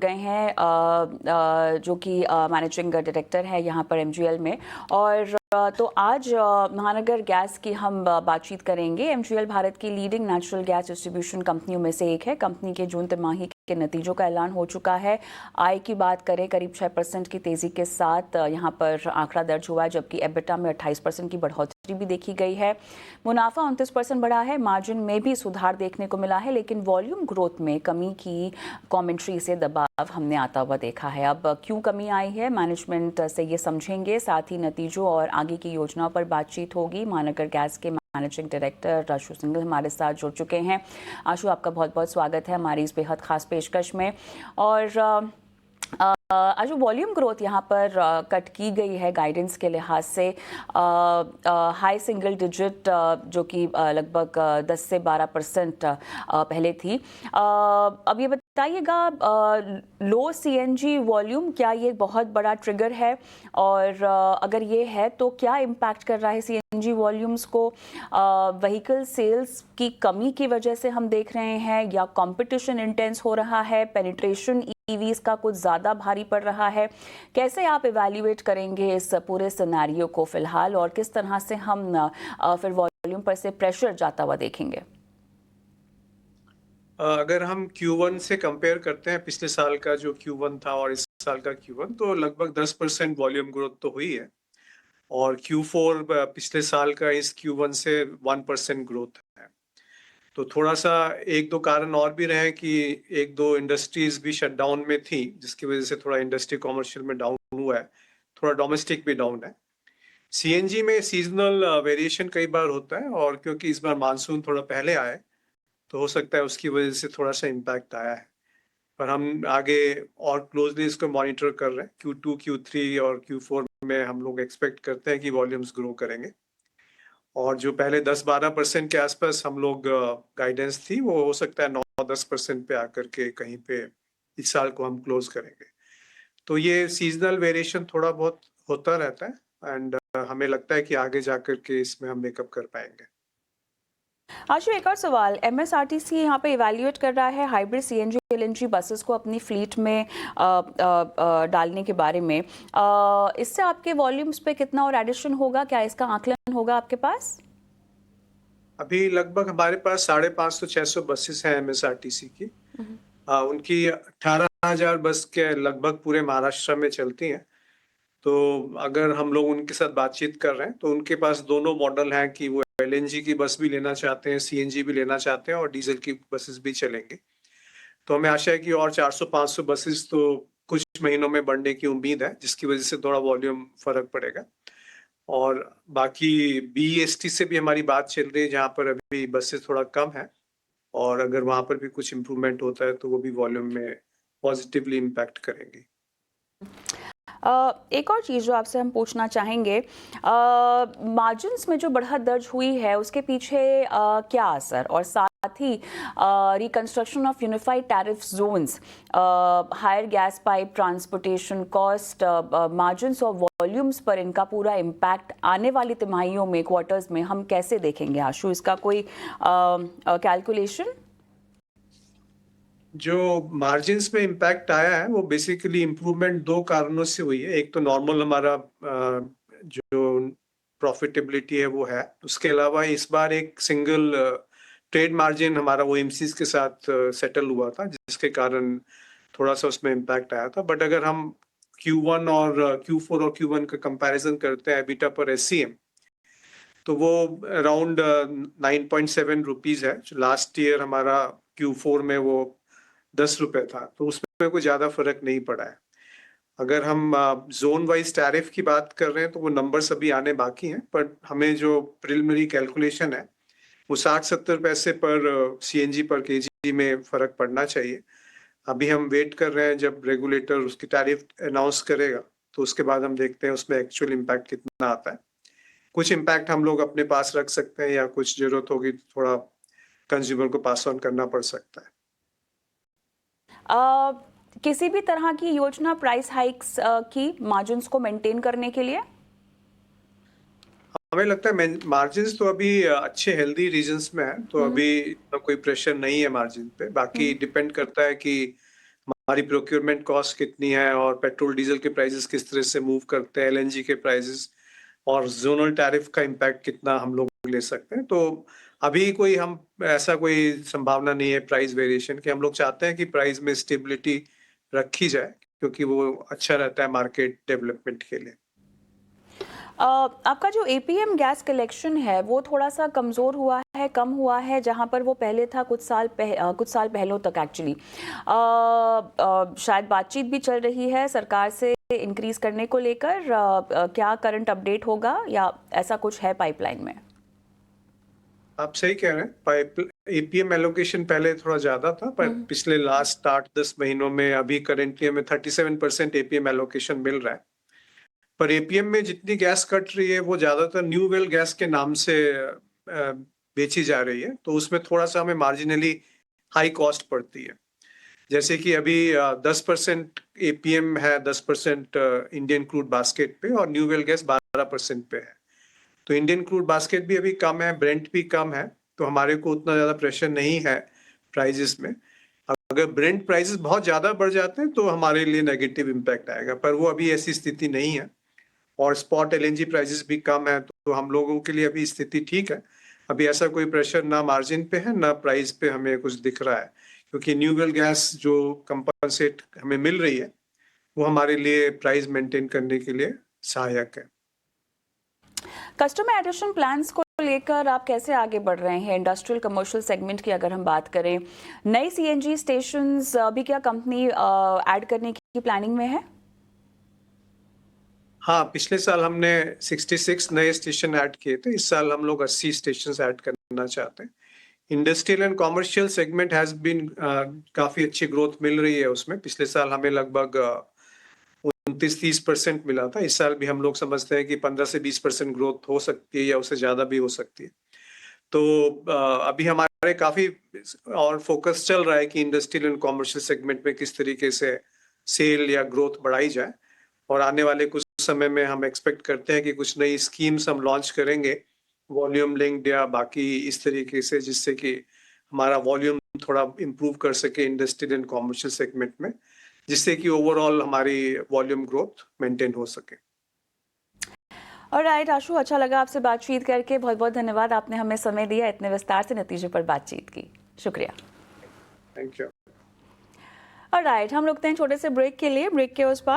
गए हैं जो कि मैनेजिंग डायरेक्टर है यहाँ पर एमजीएल में। और तो आज महानगर गैस की हम बातचीत करेंगे। एमजीएल भारत की लीडिंग नेचुरल गैस डिस्ट्रीब्यूशन कंपनियों में से एक है। कंपनी के जून तिमाही के नतीजों का ऐलान हो चुका है। आय की बात करें, करीब 6% की तेजी के साथ यहाँ पर आंकड़ा दर्ज हुआ है, जबकि एबिटा में 28% की बढ़ोतरी भी देखी गई है। मुनाफा 29% बढ़ा है। मार्जिन में भी सुधार देखने को मिला है, लेकिन वॉल्यूम ग्रोथ में कमी की कमेंट्री से दबाव हमने आता हुआ देखा है। अब क्यों कमी आई है, मैनेजमेंट से ये समझेंगे, साथ ही नतीजों और आगे की योजनाओं पर बातचीत होगी। महानगर गैस के मैनेजिंग डायरेक्टर आशु सिंघल हमारे साथ जुड़ चुके हैं। आशु, आपका बहुत बहुत स्वागत है हमारी इस बेहद खास पेशकश में। और आशु, वॉल्यूम ग्रोथ यहाँ पर कट की गई है गाइडेंस के लिहाज से। हाई सिंगल डिजिट जो कि लगभग 10 से 12% पहले थी। अब ये बताइएगा, लो सीएनजी वॉल्यूम, क्या ये बहुत बड़ा ट्रिगर है? और अगर ये है तो क्या इम्पैक्ट कर रहा है सीएनजी वॉल्यूम्स को? व्हीकल सेल्स की कमी की वजह से हम देख रहे हैं, या कंपटीशन इंटेंस हो रहा है, पेनिट्रेशन ईवीज का कुछ ज़्यादा भारी पड़ रहा है? कैसे आप इवैल्यूएट करेंगे इस पूरे सिनेरियो को फिलहाल, और किस तरह से हम फिर वॉल्यूम पर से प्रेशर जाता हुआ देखेंगे? अगर हम Q1 से कंपेयर करते हैं, पिछले साल का जो Q1 था और इस साल का Q1, तो लगभग 10% वॉल्यूम ग्रोथ तो हुई है। और Q4 पिछले साल का इस Q1 से 1% ग्रोथ है। तो थोड़ा सा एक दो कारण और भी रहे कि एक दो इंडस्ट्रीज भी शटडाउन में थी, जिसकी वजह से थोड़ा इंडस्ट्री कमर्शियल में डाउन हुआ है, थोड़ा डोमेस्टिक भी डाउन है। सीएनजी में सीजनल वेरिएशन कई बार होता है, और क्योंकि इस बार मानसून थोड़ा पहले आया है, तो हो सकता है उसकी वजह से थोड़ा सा इम्पैक्ट आया है। पर हम आगे और क्लोजली इसको मॉनिटर कर रहे हैं। Q2, Q3 और Q4 में हम लोग एक्सपेक्ट करते हैं कि वॉल्यूम्स ग्रो करेंगे। और जो पहले 10-12% के आसपास हम लोग गाइडेंस थी, वो हो सकता है 9-10% पे आकर के कहीं पे इस साल को हम क्लोज करेंगे। तो ये सीजनल वेरिएशन थोड़ा बहुत होता रहता है, एंड हमें लगता है कि आगे जाकर के इसमें हम मेकअप कर पाएंगे। आशु, एक और सवाल। एमएसआरटीसी यहाँ पे इवैल्यूएट कर रहा है हाइब्रिड सीएनजी एलएनजी बसेस को अपनी फ्लीट में डालने के बारे में। इससे आपके वॉल्यूम्स पे कितना और एडिशन होगा? क्या इसका आकलन होगा आपके पास? अभी लगभग हमारे पास 550-600 बसेस हैं एमएसआरटीसी की। उनकी 18,000 बस के लगभग पूरे महाराष्ट्र में चलती हैं। तो अगर हम लोग उनके साथ बातचीत कर रहे हैं, तो उनके पास दोनों मॉडल हैं कि वो एलएनजी की बस भी लेना चाहते हैं, सीएनजी भी लेना चाहते हैं, और डीजल की बसेस भी चलेंगे। तो हमें आशा है कि और 400-500 बसेस तो कुछ महीनों में बढ़ने की उम्मीद है, जिसकी वजह से थोड़ा वॉल्यूम फर्क पड़ेगा। और बाकी बीईएसटी से भी हमारी बात चल रही है, जहाँ पर अभी बसेस थोड़ा कम है, और अगर वहाँ पर भी कुछ इम्प्रूवमेंट होता है तो वो भी वॉल्यूम में पॉजिटिवली इम्पैक्ट करेंगे। एक और चीज़ जो आपसे हम पूछना चाहेंगे, मार्जिन्स में जो बढ़त दर्ज हुई है, उसके पीछे क्या असर, और साथ ही reconstruction of unified tariff zones, higher gas pipe transportation cost, margins और वॉल्यूम्स पर इनका पूरा इम्पैक्ट आने वाली तिमाहियों में, क्वार्टर्स में हम कैसे देखेंगे? आशु, इसका कोई कैलकुलेशन? जो मार्जिन्स में इम्पैक्ट आया है, वो बेसिकली इम्प्रूवमेंट दो कारणों से हुई है। एक तो नॉर्मल हमारा जो प्रॉफिटेबिलिटी है वो है। उसके अलावा इस बार एक सिंगल ट्रेड मार्जिन हमारा वो एमसीज के साथ सेटल हुआ था, जिसके कारण थोड़ा सा उसमें इम्पैक्ट आया था। बट अगर हम Q1 और Q4 और Q1 का कंपैरिजन करते हैं एबिटा पर एससीएम, तो वो अराउंड 9.7 रुपीज है। लास्ट ईयर हमारा Q4 में वो 10 रुपए था, तो उसमें कोई ज्यादा फर्क नहीं पड़ा है। अगर हम जोन वाइज टैरिफ की बात कर रहे हैं, तो वो नंबर्स अभी आने बाकी हैं, पर हमें जो प्रिलिमिनरी कैलकुलेशन है, वो 60-70 पैसे पर सीएनजी पर केजी में फर्क पड़ना चाहिए। अभी हम वेट कर रहे हैं जब रेगुलेटर उसकी टैरिफ अनाउंस करेगा, तो उसके बाद हम देखते हैं उसमें एक्चुअल इम्पैक्ट कितना आता है। कुछ इम्पैक्ट हम लोग अपने पास रख सकते हैं, या कुछ जरूरत होगी तो थोड़ा कंज्यूमर को पास ऑन करना पड़ सकता है। किसी भी तरह की योजना प्राइस हाइक्स की मार्जिन्स को मेंटेन करने के लिए? हमें लगता है मार्जिन्स तो अभी अच्छे हेल्दी रीजन्स में है, तो अभी इतना कोई प्रेशर नहीं है मार्जिन पे। बाकी डिपेंड करता है कि हमारी प्रोक्योरमेंट कॉस्ट कितनी है और पेट्रोल डीजल के प्राइसेस किस तरह से मूव करते हैं, एलएनजी के प्राइसेस और जोनल टैरिफ का इम्पैक्ट कितना हम लोग ले सकते हैं। तो अभी कोई हम ऐसा कोई संभावना नहीं है प्राइस वेरिएशन की। हम लोग चाहते हैं कि प्राइस में स्टेबिलिटी रखी जाए क्योंकि वो अच्छा रहता है मार्केट डेवलपमेंट के लिए। आपका जो एपीएम गैस कलेक्शन है वो थोड़ा सा कमज़ोर हुआ है, कम हुआ है, जहां पर वो पहले था कुछ साल पहलों तक एक्चुअली। शायद बातचीत भी चल रही है सरकार से इंक्रीज करने को लेकर। क्या करंट अपडेट होगा या ऐसा कुछ है पाइपलाइन में? आप सही कह रहे हैं, पाइप एपीएम एलोकेशन पहले थोड़ा ज्यादा था, पर पिछले लास्ट 8-10 महीनों में अभी करेंटली हमें 37% एपीएम एलोकेशन मिल रहा है। पर एपीएम में जितनी गैस कट रही है वो ज्यादातर न्यू वेल गैस के नाम से बेची जा रही है, तो उसमें थोड़ा सा हमें मार्जिनली हाई कॉस्ट पड़ती है। जैसे कि अभी 10% एपीएम है, 10% इंडियन क्रूड बास्केट पे और न्यू वेल गैस 12% पे है। तो इंडियन क्रूड बास्केट भी अभी कम है, ब्रेंट भी कम है, तो हमारे को उतना ज्यादा प्रेशर नहीं है प्राइजेस में। अगर ब्रेंट प्राइसेस बहुत ज्यादा बढ़ जाते हैं तो हमारे लिए नेगेटिव इम्पैक्ट आएगा, पर वो अभी ऐसी स्थिति नहीं है और स्पॉट एलएनजी प्राइसेस भी कम है, तो हम लोगों के लिए अभी स्थिति ठीक है। अभी ऐसा कोई प्रेशर ना मार्जिन पे है ना प्राइस पे हमें कुछ दिख रहा है, क्योंकि न्यू वेल गैस जो कंपनसेट हमें मिल रही है वो हमारे लिए प्राइस मेंटेन करने के लिए सहायक है। कस्टमर एडिशन प्लान्स को लेकर आप कैसे आगे बढ़ रहे हैं? इंडस्ट्रियल कमर्शियल सेगमेंट की अगर हम बात करें, नई सीएनजी स्टेशंस अभी क्या कंपनी ऐड करने की प्लानिंग में है? हाँ, पिछले साल हमने 66 नए स्टेशन ऐड किए थे, इस साल हम लोग 80 स्टेशन ऐड करना चाहते हैं। Industrial and commercial segment has been काफी अच्छी ग्रोथ मिल रही है उसमें। पिछले साल हमें लगभग 29-30% मिला था। इस साल भी हम लोग समझते हैं कि 15 से 20% ग्रोथ हो सकती है या उससे ज्यादा भी हो सकती है। तो अभी हमारे काफी और फोकस चल रहा है कि इंडस्ट्रियल एंड कॉमर्शियल सेगमेंट में किस तरीके से सेल या ग्रोथ बढ़ाई जाए, और आने वाले कुछ समय में हम एक्सपेक्ट करते हैं कि कुछ नई स्कीम्स हम लॉन्च करेंगे वॉल्यूम लिंक्ड या बाकी इस तरीके से, जिससे कि हमारा वॉल्यूम थोड़ा इम्प्रूव कर सके इंडस्ट्रियल एंड कॉमर्शियल सेगमेंट में, जिससे कि ओवरऑल हमारी वॉल्यूम ग्रोथ मेंटेन हो सके। ऑलराइट आशु, अच्छा लगा आपसे बातचीत करके। बहुत बहुत धन्यवाद, आपने हमें समय दिया, इतने विस्तार से नतीजे पर बातचीत की। शुक्रिया। Thank you. ऑलराइट, हम रुकते हैं छोटे से ब्रेक के लिए। ब्रेक के उस पार